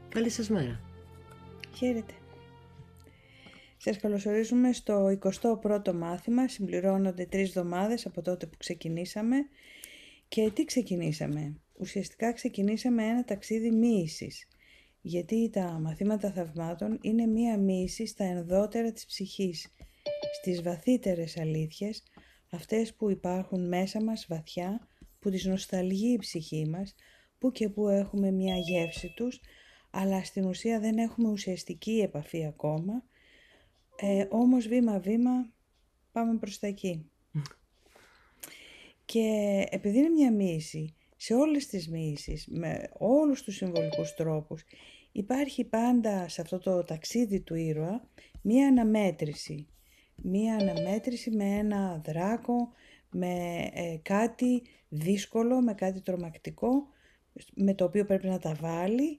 Καλή σας μέρα. Χαίρετε. Σας καλωσορίζουμε στο 21ο μάθημα. Συμπληρώνονται 3 εβδομάδες από τότε που ξεκινήσαμε. Και τι ξεκινήσαμε? Ουσιαστικά ξεκινήσαμε ένα ταξίδι μοίησης. Γιατί τα μαθήματα θαυμάτων είναι μία μοίηση στα ενδότερα της ψυχής, στις βαθύτερες αλήθειες, αυτές που υπάρχουν μέσα μας βαθιά, που τις νοσταλγεί η ψυχή μας, που και που έχουμε μία γεύση τους, αλλά στην ουσία δεν έχουμε ουσιαστική επαφή ακόμα, όμως βήμα-βήμα πάμε προς τα εκεί. Και επειδή είναι μια μοίηση, σε όλες τις μοίησεις, με όλους τους συμβολικούς τρόπους, υπάρχει πάντα σε αυτό το ταξίδι του ήρωα μια αναμέτρηση. Μια αναμέτρηση με ένα δράκο, με κάτι δύσκολο, με κάτι τρομακτικό, με το οποίο πρέπει να τα βάλει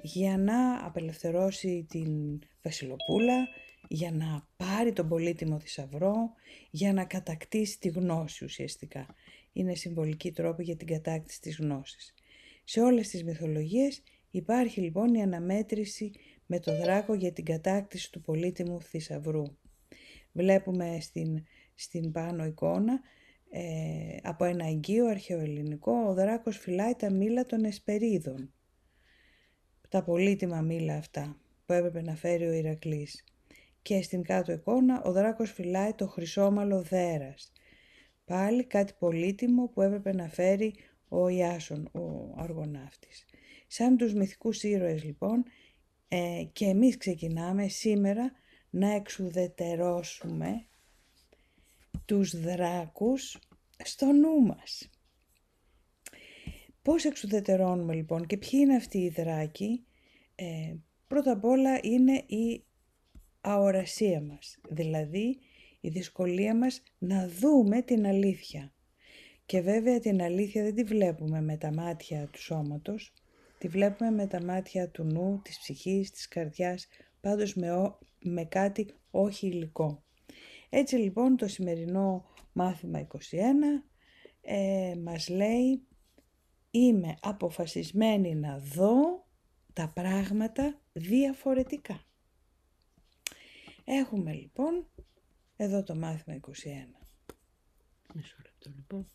για να απελευθερώσει την Βασιλοπούλα, για να πάρει τον πολύτιμο θησαυρό, για να κατακτήσει τη γνώση ουσιαστικά. Είναι συμβολική τρόπη για την κατάκτηση της γνώσης. Σε όλες τις μυθολογίες υπάρχει λοιπόν η αναμέτρηση με το δράκο για την κατάκτηση του πολύτιμου θησαυρού. Βλέπουμε στην πάνω εικόνα από ένα αγκείο αρχαιοελληνικό, ο δράκος φυλάει τα μήλα των Εσπερίδων. Τα πολύτιμα μήλα αυτά που έπρεπε να φέρει ο Ηρακλής. Και στην κάτω εικόνα ο δράκος φυλάει το χρυσόμαλο δέρας. Πάλι κάτι πολύτιμο που έπρεπε να φέρει ο Ιάσον, ο αργοναύτης. Σαν τους μυθικούς ήρωες λοιπόν, και εμείς ξεκινάμε σήμερα να εξουδετερώσουμε τους δράκους στο νου μας. Πώς εξουδετερώνουμε λοιπόν και ποιοι είναι αυτοί οι δράκοι? Πρώτα απ' όλα είναι η αορασία μας, δηλαδή η δυσκολία μας να δούμε την αλήθεια. Και βέβαια την αλήθεια δεν τη βλέπουμε με τα μάτια του σώματος, τη βλέπουμε με τα μάτια του νου, της ψυχής, της καρδιάς, πάντως με κάτι όχι υλικό. Έτσι λοιπόν το σημερινό μάθημα 21 μας λέει: είμαι αποφασισμένη να δω τα πράγματα διαφορετικά. Έχουμε λοιπόν εδώ το μάθημα 21. Μισό λεπτό λοιπόν.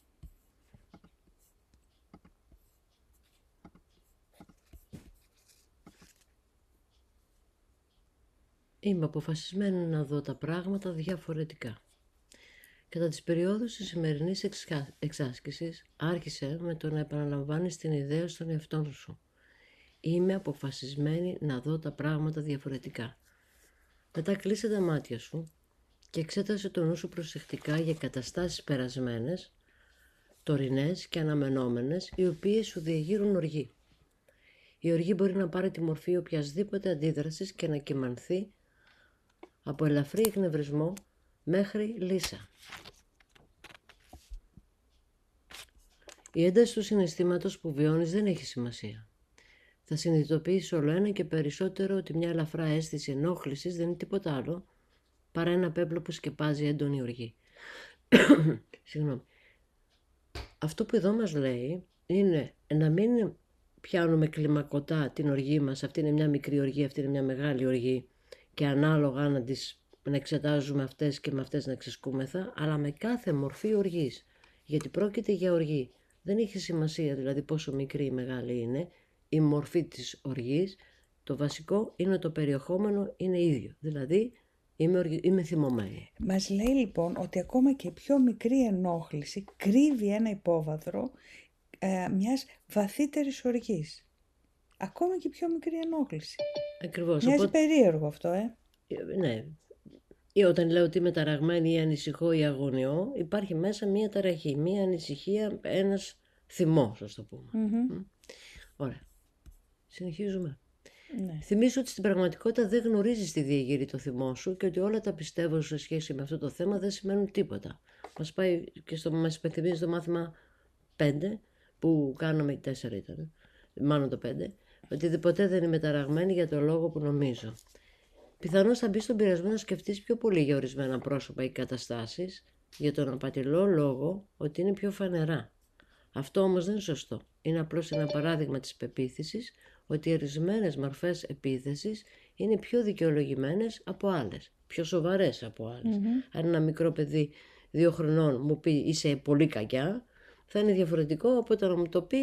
Είμαι αποφασισμένη να δω τα πράγματα διαφορετικά. Κατά τις περιόδους της σημερινής εξάσκησης άρχισε με το να επαναλαμβάνεις την ιδέα στον εαυτό σου. Είμαι αποφασισμένη να δω τα πράγματα διαφορετικά. Μετά κλείσε τα μάτια σου και εξέτασε το νου σου προσεκτικά για καταστάσεις περασμένες, τωρινές και αναμενόμενες, οι οποίες σου διεγείρουν οργή. Η οργή μπορεί να πάρει τη μορφή οποιασδήποτε αντίδρασης και να κυμανθεί από ελαφρύ εκνευρισμό μέχρι λύσα. Η ένταση του συναισθήματος που βιώνεις δεν έχει σημασία. Θα συνειδητοποιήσεις όλο ένα και περισσότερο ότι μια ελαφρά αίσθηση ενόχλησης δεν είναι τίποτα άλλο παρά ένα πέπλο που σκεπάζει έντονη οργή. Συγγνώμη. Αυτό που εδώ μας λέει είναι να μην πιάνουμε κλιμακωτά την οργή μας, αυτή είναι μια μικρή οργή, αυτή είναι μια μεγάλη οργή, και ανάλογα να εξετάζουμε αυτές και με αυτές να ξεσκούμεθα, αλλά με κάθε μορφή οργής. Γιατί πρόκειται για οργή. Δεν έχει σημασία δηλαδή πόσο μικρή ή μεγάλη είναι η μορφή της οργής. Το βασικό είναι το περιεχόμενο είναι ίδιο. Δηλαδή είμαι θυμωμένη. Μας λέει λοιπόν ότι ακόμα και η πιο μικρή ενόχληση κρύβει ένα υπόβαθρο μιας βαθύτερης οργής. Ακόμα και η πιο μικρή ενόχληση. Ακριβώς. Μοιάζει περίεργο αυτό, Ναι. Ή όταν λέω ότι είμαι ταραγμένη ή ανησυχώ ή αγωνιώ, υπάρχει μέσα μία ταραχή, μία ανησυχία, ένας θυμός, ας το πούμε. Ωραία. Συνεχίζουμε. Ναι. Θυμήσου ότι στην πραγματικότητα δεν γνωρίζεις τι διεγείρει το θυμό σου και ότι όλα τα πιστεύω σε σχέση με αυτό το θέμα δεν σημαίνουν τίποτα. Μας πάει και μας υπενθυμίζει το μάθημα 5 που κάναμε, 4 ήταν, μάλλον το 5, ότι ποτέ δεν είμαι ταραγμένη για το λόγο που νομίζω. Πιθανώς θα μπει στον πειρασμό να σκεφτείς πιο πολύ για ορισμένα πρόσωπα ή καταστάσεις, για τον απατηλό λόγο ότι είναι πιο φανερά. Αυτό όμως δεν είναι σωστό. Είναι απλώς ένα παράδειγμα της πεποίθησης ότι ορισμένες μορφές επίθεσης είναι πιο δικαιολογημένες από άλλες, πιο σοβαρές από άλλες. Αν ένα μικρό παιδί 2 χρονών μου πει είσαι πολύ κακιά, θα είναι διαφορετικό από το να μου το πει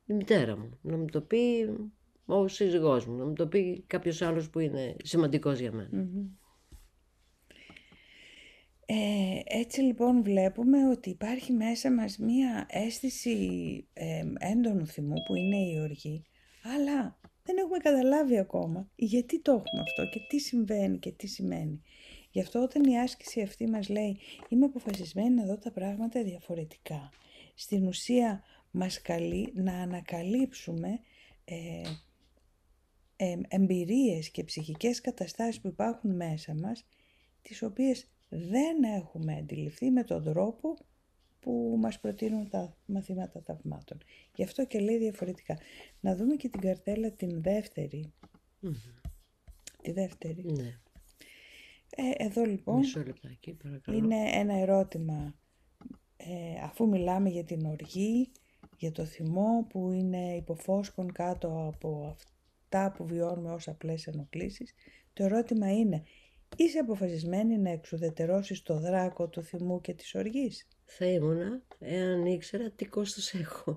η μητέρα μου, να μου το πει ο σύζυγός μου, να μου το πει κάποιος άλλος που είναι σημαντικός για μένα. Έτσι λοιπόν βλέπουμε ότι υπάρχει μέσα μας μία αίσθηση έντονου θυμού που είναι η οργή, αλλά δεν έχουμε καταλάβει ακόμα γιατί το έχουμε αυτό και τι συμβαίνει και τι σημαίνει. Γι' αυτό όταν η άσκηση αυτή μας λέει είμαι αποφασισμένη να δω τα πράγματα διαφορετικά, στην ουσία μας καλεί να ανακαλύψουμε εμπειρίες και ψυχικές καταστάσεις που υπάρχουν μέσα μας, τις οποίες δεν έχουμε αντιληφθεί με τον τρόπο που μας προτείνουν τα μαθήματα θαυμάτων. Γι' αυτό και λέει διαφορετικά. Να δούμε και την καρτέλα την δεύτερη. Τη δεύτερη. Ναι. Εδώ λοιπόν Μισό λεπτάκι, παρακαλώ. είναι ένα ερώτημα, αφού μιλάμε για την οργή, για το θυμό που είναι υποφόσκων κάτω από αυτά που βιώνουμε ως απλές ενοχλήσεις, το ερώτημα είναι: είσαι αποφασισμένη να εξουδετερώσεις το δράκο του θυμού και της οργής? Θα ήμουνα εάν ήξερα τι κόστος έχω.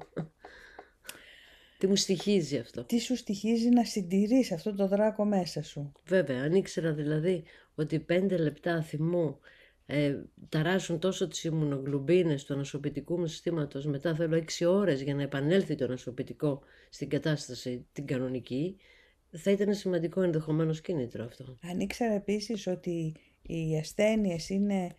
Τι μου στοιχίζει αυτό. Τι σου στοιχίζει να συντηρείς αυτό το δράκο μέσα σου? Βέβαια, αν ήξερα δηλαδή ότι 5 λεπτά θυμού ταράσουν τόσο τις ημονογκλουμπίνες του ανασωπητικού μου συστήματος, μετά θέλω 6 ώρες για να επανέλθει το ανασωπητικό στην κατάσταση την κανονική, θα ήταν σημαντικό ενδεχομένως κίνητρο αυτό. Αν ήξερα επίσης ότι οι ασθένειες είναι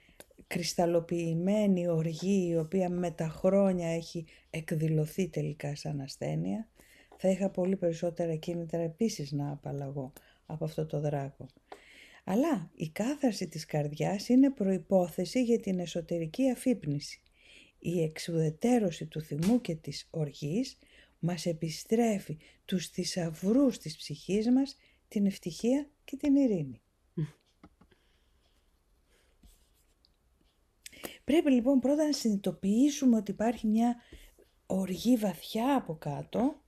κρυσταλλοποιημένη οργή η οποία με τα χρόνια έχει εκδηλωθεί τελικά σαν ασθένεια, θα είχα πολύ περισσότερα κίνητρα επίσης να απαλλαγώ από αυτό το δράκο. Αλλά η κάθαρση της καρδιάς είναι προϋπόθεση για την εσωτερική αφύπνιση. Η εξουδετερώση του θυμού και της οργής μας επιστρέφει τους θησαυρούς της ψυχής μας, την ευτυχία και την ειρήνη. Πρέπει λοιπόν πρώτα να συνειδητοποιήσουμε ότι υπάρχει μια οργή βαθιά από κάτω,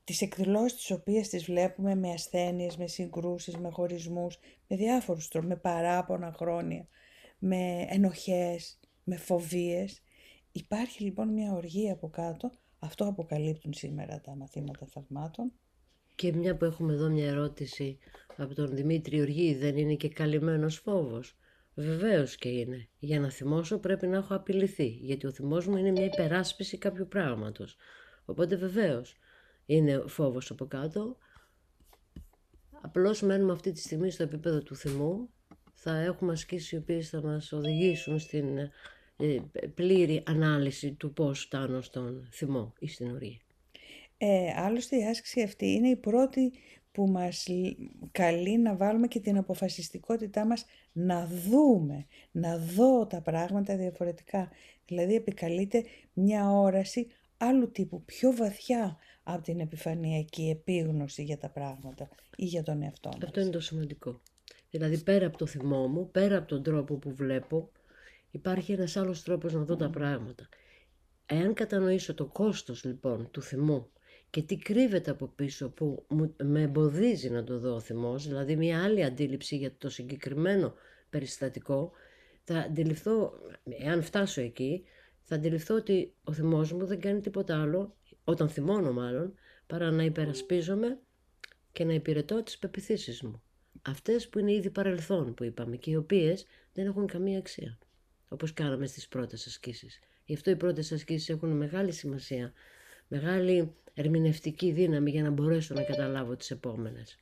τις εκδηλώσεις τις οποίες τις βλέπουμε με ασθένειες, με συγκρούσεις, με χωρισμούς, με διάφορους τρόπους, με παράπονα χρόνια, με ενοχές, με φοβίες. Υπάρχει λοιπόν μια οργή από κάτω, αυτό αποκαλύπτουν σήμερα τα μαθήματα θαυμάτων. Και μια που έχουμε εδώ μια ερώτηση από τον Δημήτρη, η οργή δεν είναι και καλυμμένος φόβος? Βεβαίως και είναι. Για να θυμώσω πρέπει να έχω απειληθεί, γιατί ο θυμός μου είναι μια υπεράσπιση κάποιου πράγματος. Οπότε βεβαίως είναι φόβος από κάτω. Απλώς μένουμε αυτή τη στιγμή στο επίπεδο του θυμού. Θα έχουμε ασκήσεις οι οποίες θα μας οδηγήσουν στην πλήρη ανάλυση του πώς φτάνω στον θυμό ή στην οργή. Άλλωστε η άσκηση αυτή είναι η πρώτη που μας καλεί να βάλουμε και την αποφασιστικότητά μας να δούμε, να δω τα πράγματα διαφορετικά. Δηλαδή επικαλείται μια όραση άλλου τύπου, πιο βαθιά από την επιφανειακή επίγνωση για τα πράγματα ή για τον εαυτό μας. Αυτό είναι το σημαντικό. Δηλαδή πέρα από το θυμό μου, πέρα από τον τρόπο που βλέπω, υπάρχει ένας άλλος τρόπος να δω τα πράγματα. Εάν κατανοήσω το κόστος λοιπόν του θυμού και τι κρύβεται από πίσω που με εμποδίζει να το δω ο θυμός, δηλαδή μια άλλη αντίληψη για το συγκεκριμένο περιστατικό, θα αντιληφθώ, εάν φτάσω εκεί, θα αντιληφθώ ότι ο θυμός μου δεν κάνει τίποτα άλλο, όταν θυμώνω μάλλον, παρά να υπερασπίζομαι και να υπηρετώ τις πεποιθήσεις μου. Αυτές που είναι ήδη παρελθόν που είπαμε και οι οποίες δεν έχουν καμία αξία, όπως κάναμε στις πρώτες ασκήσεις. Γι' αυτό οι πρώτες ασκήσεις έχουν μεγάλη σημασία, μεγάλη ερμηνευτική δύναμη για να μπορέσω να καταλάβω τις επόμενες.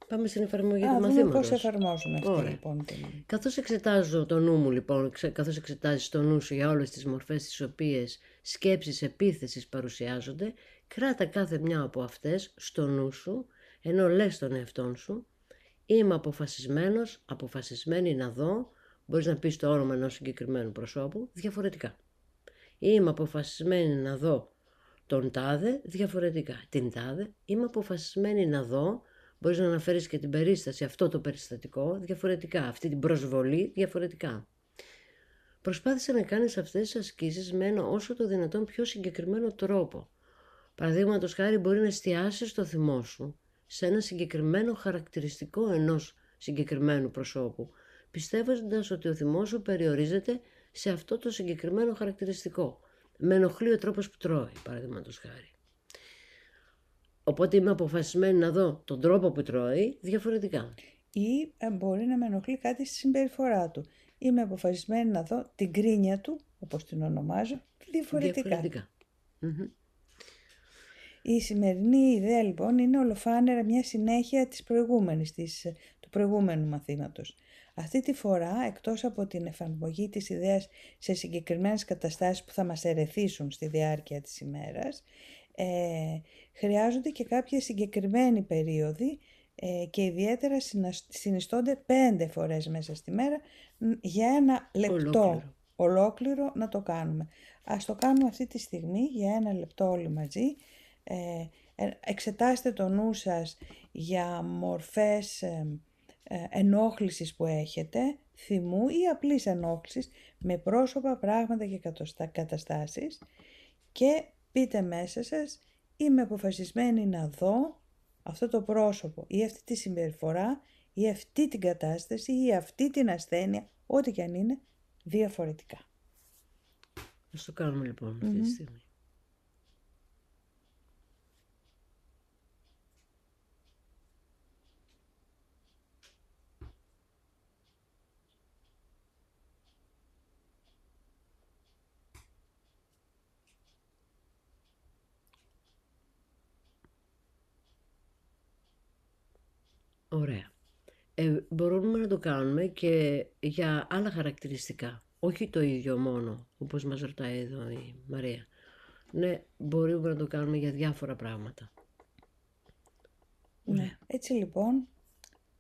Πάμε στην εφαρμογή του μαθήματος. Πώς εφαρμόζουμε αυτή λοιπόν την... Καθώς εξετάζω το νου μου λοιπόν, καθώς εξετάζεις το νου σου για όλες τις μορφές τις οποίες σκέψεις επίθεσης παρουσιάζονται, κράτα κάθε μια από αυτές στο νου σου, ενώ λες τον εαυτόν σου, είμαι αποφασισμένος, αποφασισμένη να δω, μπορείς να πεις το όνομα ενός συγκεκριμένου προσώπου, διαφορετικά. Είμαι αποφασισμένη να δω τον τάδε, διαφορετικά. Την τάδε, είμαι αποφασισμένη να δω Μπορείς να αναφέρεις και την περίσταση, αυτό το περιστατικό, διαφορετικά, αυτή την προσβολή διαφορετικά. Προσπάθησε να κάνεις αυτές τις ασκήσεις με ένα όσο το δυνατόν πιο συγκεκριμένο τρόπο. Παραδείγματος χάρη, μπορεί να εστιάσεις το θυμό σου σε ένα συγκεκριμένο χαρακτηριστικό ενός συγκεκριμένου προσώπου, πιστεύοντας ότι ο θυμός σου περιορίζεται σε αυτό το συγκεκριμένο χαρακτηριστικό. Με ενοχλεί ο τρόπος που τρώει, παραδείγματος χάρη. Οπότε είμαι αποφασισμένη να δω τον τρόπο που τρώει διαφορετικά. Ή μπορεί να με ενοχλεί κάτι στη συμπεριφορά του. Είμαι αποφασισμένη να δω την κρίνια του, όπως την ονομάζω, διαφορετικά. Η σημερινή ιδέα λοιπόν είναι ολοφάνερα μια συνέχεια της προηγούμενης, του προηγούμενου μαθήματος. Αυτή τη φορά, εκτός από την εφαρμογή της ιδέας σε συγκεκριμένες καταστάσεις που θα μας ερεθίσουν στη διάρκεια της ημέρας, χρειάζονται και κάποια συγκεκριμένη περίοδοι και ιδιαίτερα συνιστώνται 5 φορές μέσα στη μέρα για ένα λεπτό ολόκληρο να το κάνουμε. Ας το κάνουμε αυτή τη στιγμή για ένα λεπτό όλοι μαζί. Εξετάστε το νου σας για μορφές ενόχλησης που έχετε, θυμού ή απλής ενόχλησης με πρόσωπα, πράγματα και καταστάσεις και πείτε μέσα σας, είμαι αποφασισμένη να δω αυτό το πρόσωπο ή αυτή τη συμπεριφορά ή αυτή την κατάσταση ή αυτή την ασθένεια, ό,τι και αν είναι, διαφορετικά. Ας το κάνουμε λοιπόν αυτή τη στιγμή. Ωραία. Μπορούμε να το κάνουμε και για άλλα χαρακτηριστικά. Όχι το ίδιο μόνο, όπως μας ρωτάει εδώ η Μαρία. Ναι, μπορούμε να το κάνουμε για διάφορα πράγματα. Ναι. Έτσι λοιπόν,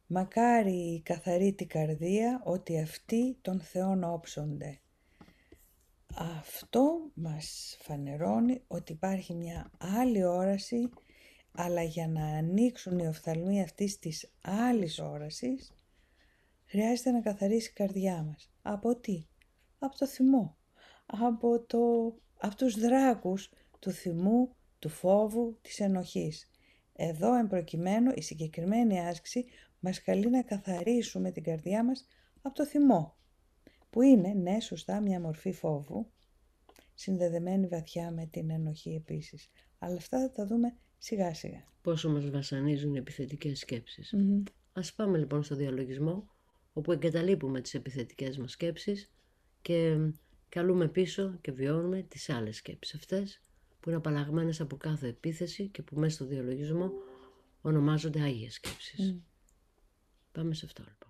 μακάρι η καθαρή την καρδία ότι αυτοί των Θεών όψονται. Αυτό μας φανερώνει ότι υπάρχει μια άλλη όραση, αλλά για να ανοίξουν οι οφθαλμοί αυτής της άλλης όρασης, χρειάζεται να καθαρίσει η καρδιά μας. Από τι? Από το θυμό. Από τους δράκους του θυμού, του φόβου, της ενοχής. Εδώ εμπροκειμένου η συγκεκριμένη άσκηση μας καλεί να καθαρίσουμε την καρδιά μας από το θυμό, που είναι, ναι, σωστά, μια μορφή φόβου, συνδεδεμένη βαθιά με την ενοχή επίσης. Αλλά αυτά θα τα δούμε σιγά σιγά. Πόσο μας βασανίζουν οι επιθετικές σκέψεις. Ας πάμε λοιπόν στο διαλογισμό, όπου εγκαταλείπουμε τις επιθετικές μας σκέψεις και καλούμε πίσω και βιώνουμε τις άλλες σκέψεις αυτές, που είναι απαλλαγμένες από κάθε επίθεση και που μέσα στο διαλογισμό ονομάζονται άγιες σκέψεις. Πάμε σε αυτό λοιπόν.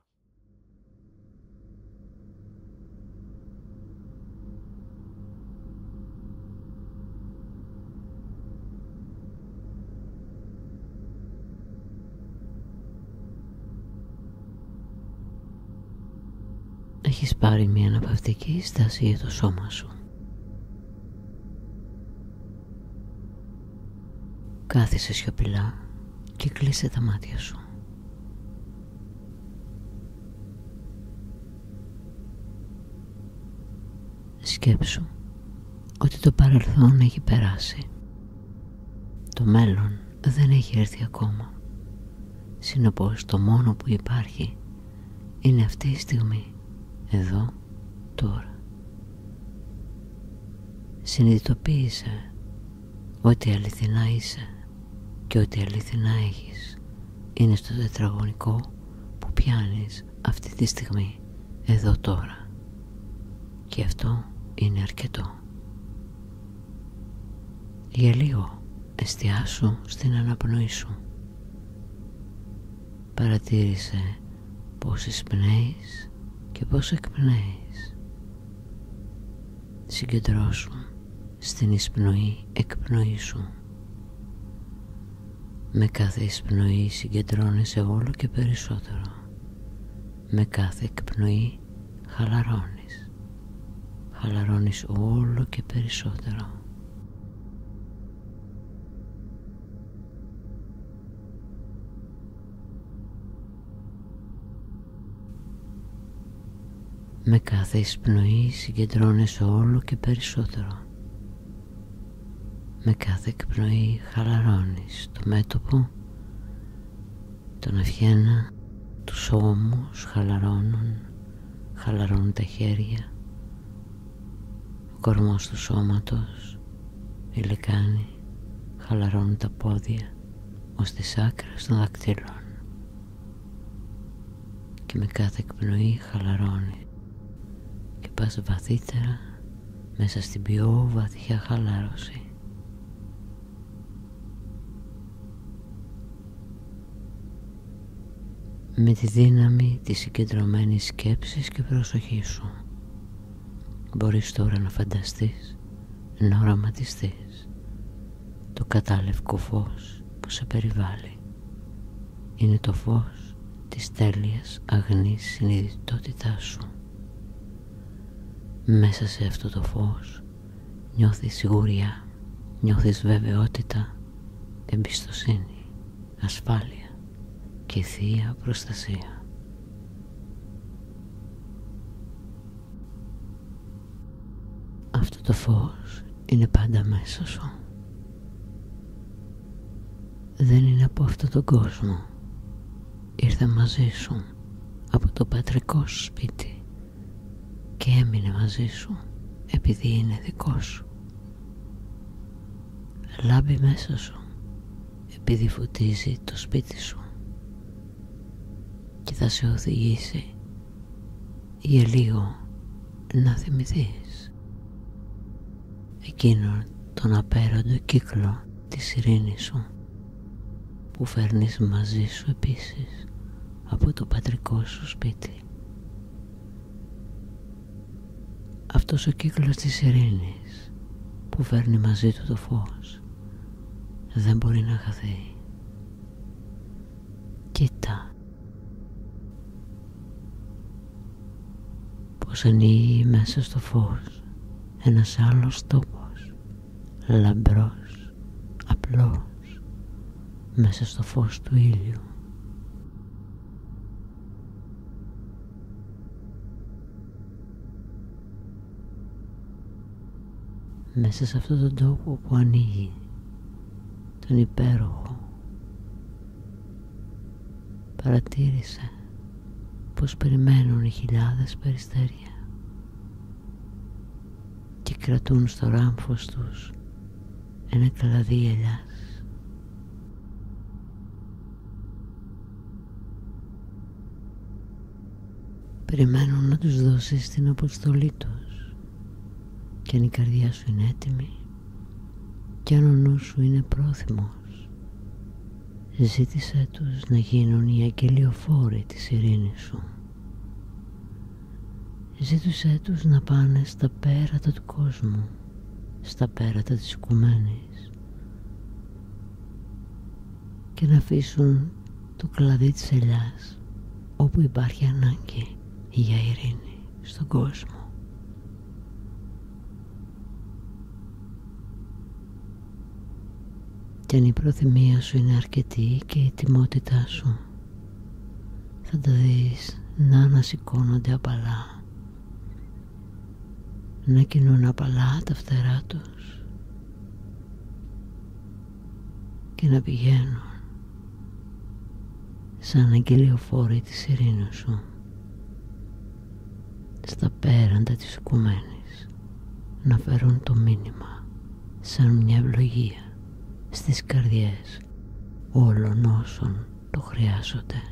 Έχεις πάρει μια αναπαυτική στάση για το σώμα σου. Κάθισε σιωπηλά και κλείσε τα μάτια σου. Σκέψου ότι το παρελθόν έχει περάσει. Το μέλλον δεν έχει έρθει ακόμα. Συνεπώς το μόνο που υπάρχει είναι αυτή η στιγμή, εδώ, τώρα. Συνειδητοποίησε ότι αληθινά είσαι και ότι αληθινά έχεις είναι στο τετραγωνικό που πιάνεις αυτή τη στιγμή, εδώ τώρα. Και αυτό είναι αρκετό. Για λίγο εστιάσου στην αναπνοή σου. Παρατήρησε πώς εισπνέεις και πώς εκπνέεις. Συγκεντρώσου στην εισπνοή-εκπνοή σου. Με κάθε εισπνοή συγκεντρώνεσαι όλο και περισσότερο. Με κάθε εκπνοή χαλαρώνεις. Χαλαρώνεις όλο και περισσότερο. Με κάθε εισπνοή συγκεντρώνεσαι όλο και περισσότερο. Με κάθε εκπνοή χαλαρώνεις το μέτωπο, τον αυχένα, τους ώμους χαλαρώνουν τα χέρια, ο κορμός του σώματος, η λεκάνη, χαλαρώνουν τα πόδια ως τις άκρες των δακτύλων. Και με κάθε εκπνοή χαλαρώνει και πας βαθύτερα μέσα στην πιο βαθιά χαλάρωση. Με τη δύναμη της συγκεντρωμένης σκέψης και προσοχής σου μπορείς τώρα να φανταστείς, να οραματιστείς το κατάλευκο φως που σε περιβάλλει. Είναι το φως της τέλειας αγνής συνειδητότητάς σου. Μέσα σε αυτό το φως νιώθεις σιγουριά, νιώθεις βεβαιότητα, εμπιστοσύνη, ασφάλεια και θεία προστασία. Αυτό το φως είναι πάντα μέσα σου. Δεν είναι από αυτόν τον κόσμο. Ήρθε μαζί σου από το πατρικό σου σπίτι και έμεινε μαζί σου επειδή είναι δικό σου. Λάμπει μέσα σου επειδή φωτίζει το σπίτι σου και θα σε οδηγήσει για λίγο να θυμηθείς εκείνον τον απέραντο κύκλο της ειρήνης σου που φέρνεις μαζί σου επίσης από το πατρικό σου σπίτι. Αυτός ο κύκλος της ειρήνης που φέρνει μαζί του το φως δεν μπορεί να χαθεί. Κοίτα πως ανοίγει μέσα στο φως ένας άλλος τόπος, λαμπρός, απλός, μέσα στο φως του ήλιου. Μέσα σε αυτόν τον τόπο που ανοίγει, τον υπέροχο, παρατήρησε πως περιμένουν οι χιλιάδες περιστέρια και κρατούν στο ράμφος τους ένα κλαδί ελιάς. Περιμένουν να τους δώσεις την αποστολή τους και αν η καρδιά σου είναι έτοιμη και αν ο νους σου είναι πρόθυμος, ζήτησέ τους να γίνουν οι αγγελιοφόροι της ειρήνης σου. Ζήτησέ τους να πάνε στα πέρατα του κόσμου, στα πέρατα της οικουμένης και να αφήσουν το κλαδί της ελιάς όπου υπάρχει ανάγκη για ειρήνη στον κόσμο. Και αν η προθυμία σου είναι αρκετή και η ετοιμότητά σου, θα τα δεις να ανασηκώνονται απαλά, να κινούν απαλά τα φτερά τους και να πηγαίνουν σαν αγγελιοφόροι της ειρήνης σου στα πέραντα της οικουμένης, να φέρουν το μήνυμα σαν μια ευλογία στις καρδιές όλων όσων το χρειάζονται.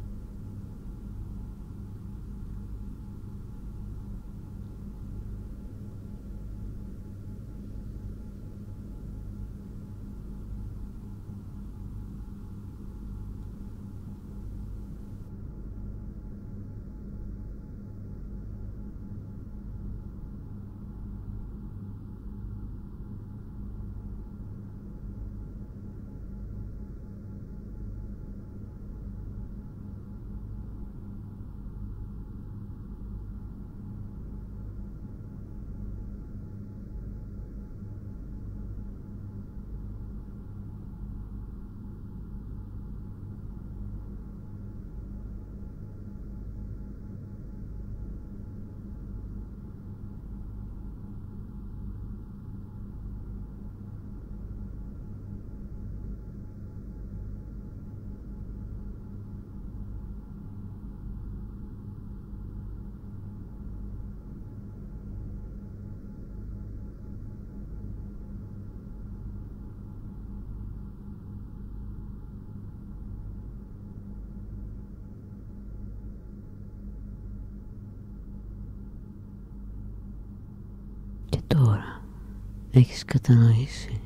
τώρα έχεις κατανοήσει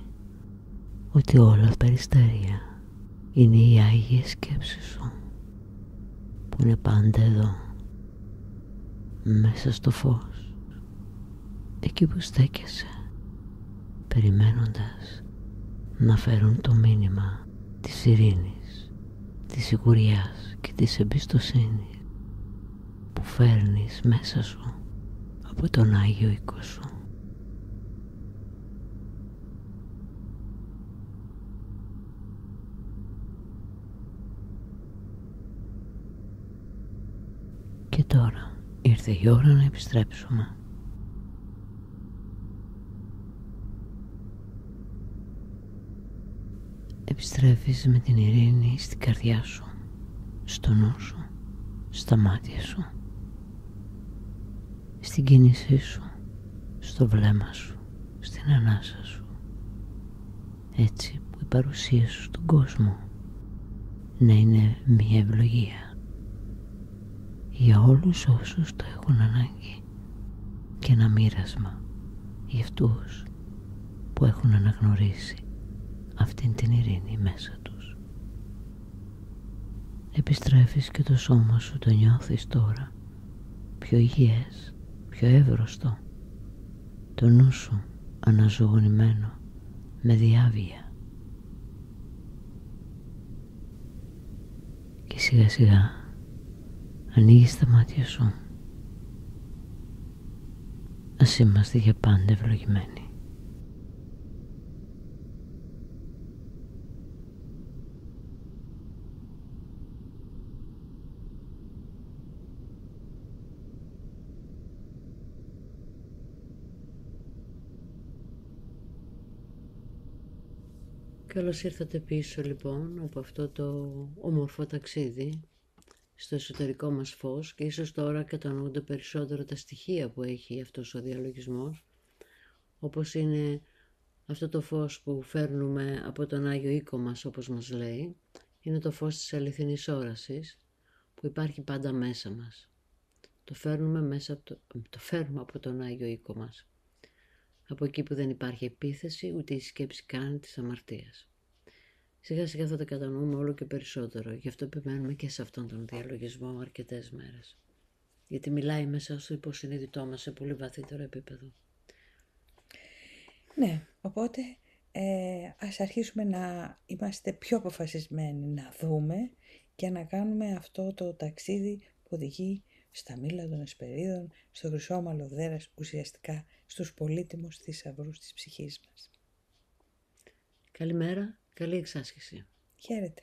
ότι όλα περιστέρια είναι οι άγιες σκέψεις σου που είναι πάντα εδώ, μέσα στο φως, εκεί που στέκεσαι, περιμένοντας να φέρουν το μήνυμα της ειρήνης, της σιγουριάς και της εμπιστοσύνης που φέρνεις μέσα σου από τον Άγιο οίκο σου. Και τώρα ήρθε η ώρα να επιστρέψουμε. Επιστρέφεις με την ειρήνη στην καρδιά σου, στο νου σου, στα μάτια σου, στην κίνησή σου, στο βλέμμα σου, στην ανάσα σου. Έτσι που η παρουσία σου στον κόσμο να είναι μια ευλογία για όλους όσους το έχουν ανάγκη και ένα μοίρασμα για αυτούς που έχουν αναγνωρίσει αυτήν την ειρήνη μέσα τους. Επιστρέφεις και το σώμα σου το νιώθεις τώρα πιο υγιές, πιο εύρωστο, το νου σου αναζωογονημένο με διάβια. Και σιγά σιγά ανοίγεις τα μάτια σου. Ας είμαστε για πάντα ευλογημένοι. Καλώς ήρθατε πίσω λοιπόν από αυτό το όμορφο ταξίδι στο εσωτερικό μας φως και ίσως τώρα κατανοούνται περισσότερο τα στοιχεία που έχει αυτός ο διαλογισμός, όπως είναι αυτό το φως που φέρνουμε από τον Άγιο οίκο μας, όπως μας λέει, είναι το φως της αληθινής όρασης που υπάρχει πάντα μέσα μας. Το φέρνουμε από τον Άγιο οίκο μας, από εκεί που δεν υπάρχει επίθεση ούτε η σκέψη καν της αμαρτίας. Σιγά σιγά θα τα κατανοούμε όλο και περισσότερο, γι' αυτό επιμένουμε και σε αυτόν τον διαλογισμό αρκετές μέρες. Γιατί μιλάει μέσα στο υποσυνείδητό μας σε πολύ βαθύτερο επίπεδο. Ναι, οπότε ας αρχίσουμε να είμαστε πιο αποφασισμένοι να δούμε και να κάνουμε αυτό το ταξίδι που οδηγεί στα μήλα των Εσπερίδων, στο χρυσό μαλλοδέρας, ουσιαστικά στους πολύτιμους θησαυρούς της ψυχής μας. Καλημέρα, καλή εξάσκηση. Χαίρετε.